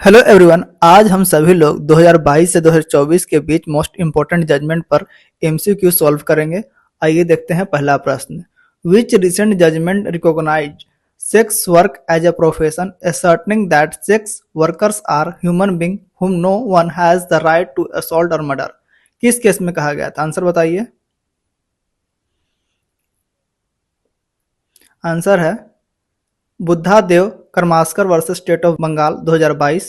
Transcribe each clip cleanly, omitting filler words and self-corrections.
Hello everyone. आज हम सभी लोग 2022 से 2024 के बीच मोस्ट इम्पोर्टेंट जजमेंट पर एमसीक्यू सॉल्व करेंगे। आइए देखते हैं पहला प्रश्न। Which recent judgement recognise sex work as a profession asserting that sex workers are human being whom no one has the right to assault और मर्डर। किस केस में कहा गया था? आंसर बताइए। आंसर है Budhadev Karmaskar versus state of Bengal 2022।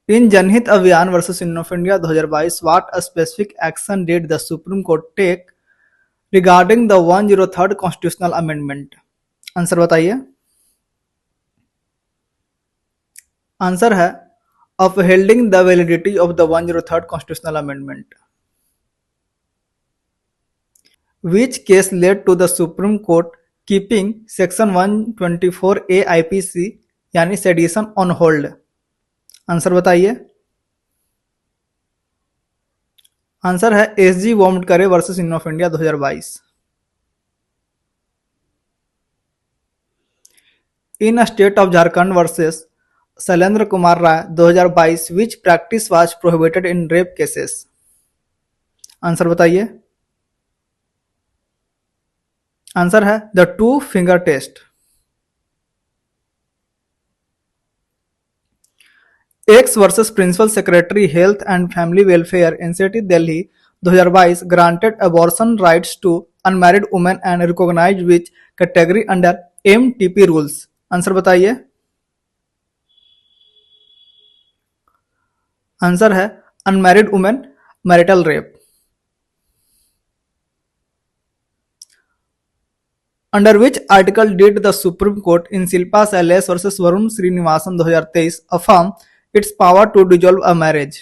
In Janhit Abhiyan versus union of India 2022, what specific action did the Supreme Court take regarding the 103rd constitutional amendment? Answer बताइए। आंसर है upholding the validity of the 103rd constitutional amendment. Which case led to the Supreme Court keeping section 124A IPC यानी sedition on hold? Answer बताइए। Answer है SG Vombatkere versus union of India 2022। In state of Jharkhand versus Shailendra Kumar Rai 2022, which practice was prohibited in rape cases? Answer बताइए। Answer है the two finger test. X versus principal secretary health and family welfare NCT Delhi 2022 granted abortion rights to unmarried women and recognise which category under MTP rules? Answer बताइए। Answer है unmarried women marital rape. Under which article did the Supreme Court in Shilpa Sailesh versus Varun Srinivasan 2023 affirm its power to dissolve a marriage?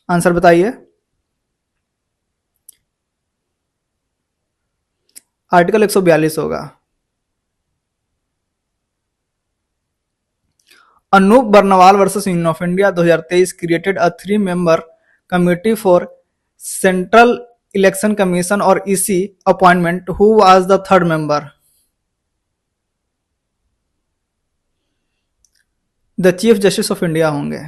Answer बताइए। Article 142 होगा। Anoop Barnwal versus union of India 2023 created a 3-member committee for central election commission और EC appointment. Who was the third member? The chief justice of India होंगे।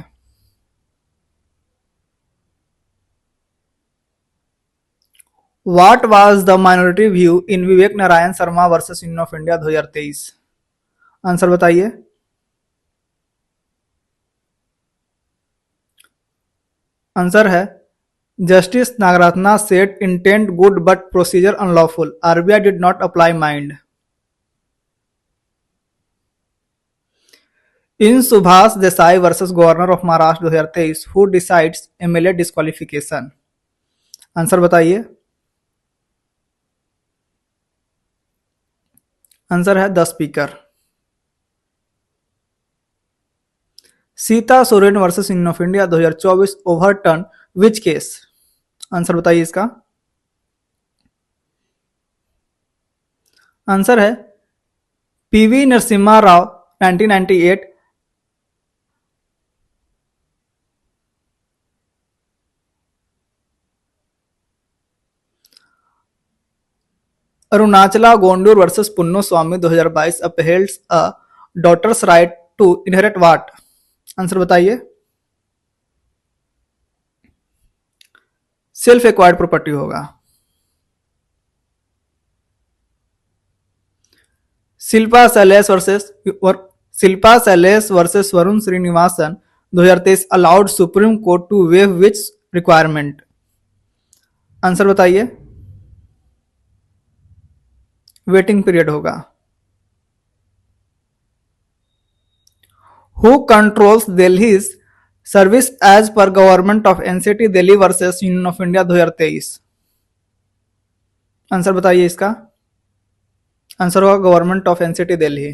What was the minority view in Vivek Narayan Sharma versus union of India 2023? Answer बताइए। Answer है justice Nagarathna said intent good but procedure unlawful. RBI did not apply mind. In Subhash Desai versus governor of Maharashtra 2023 who decides MLA disqualification? Answer बताइए। Answer है the speaker. Sita Soren versus union of India 2024 overturn which case? Answer बताइए इसका। Answer है PV Narasimha Rao 1998। Arunachala Gounder versus Ponnuswamy 2022 upholds a daughter's right to inherit what? Answer बताइए। Self acquired property होगा। Shilpa Sailesh versus Varun Srinivasan 2023 allowed Supreme Court to waive which requirement? Answer बताइए। Waiting period होगा। Who controls Delhi's service as per government of NCT Delhi versus union of India 2023? Answer बताइए इसका। Answer होगा government of NCT Delhi.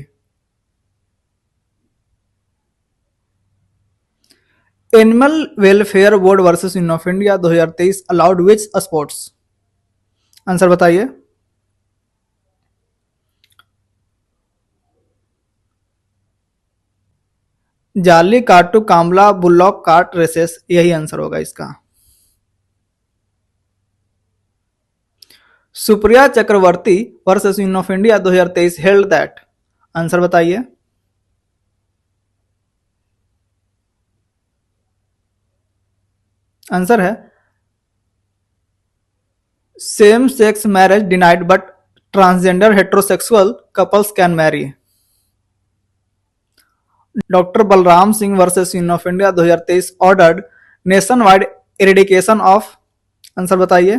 Animal welfare board versus union of India 2023 allowed which sports? Answer बताइए। Jallikattu Kambala bullock cart races, यही answer होगा इसका। Supriya Chakraborty versus union of India 2023 held that? Answer बताइए। Answer है same sex marriage denied but transgender heterosexual couples can marry. Doctor Balram Singh versus union of India 2023 ordered nationwide eradication of. Answer बताइए।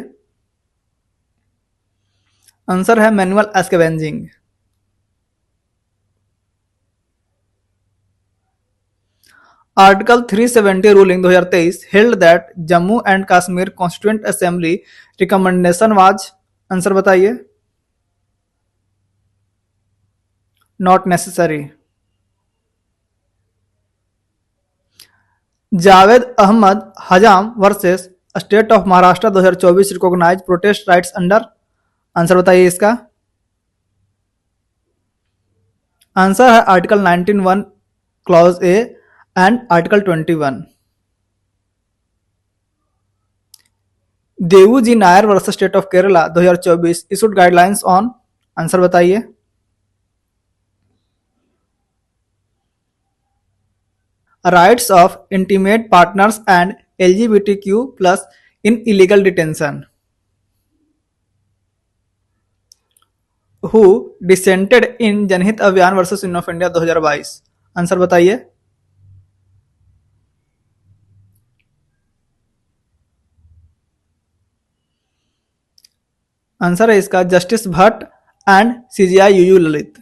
Answer है manual scavenging. Article 370 ruling 2023 held that Jammu and Kashmir constituent assembly recommendation was. Answer बताइए। Not necessary. Javed Ahmad Hajam versus state of Maharashtra 2024 recognise protest rights under. Answer बताइए इसका। Answer है article 19(1) clause A and article 21। Devuji Nair versus state of Kerala 2024 issued guidelines on. Answer बताइए। Rights of intimate partners and LGBTQ+ in illegal detention. Who dissented in Janhit Abhiyan versus union of India 2022। Answer बताइए। Answer है इसका justice Bhatt and CGI UU Lalit.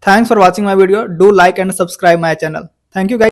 Thanks for watching my video. Do like and subscribe my channel. Thank you guys.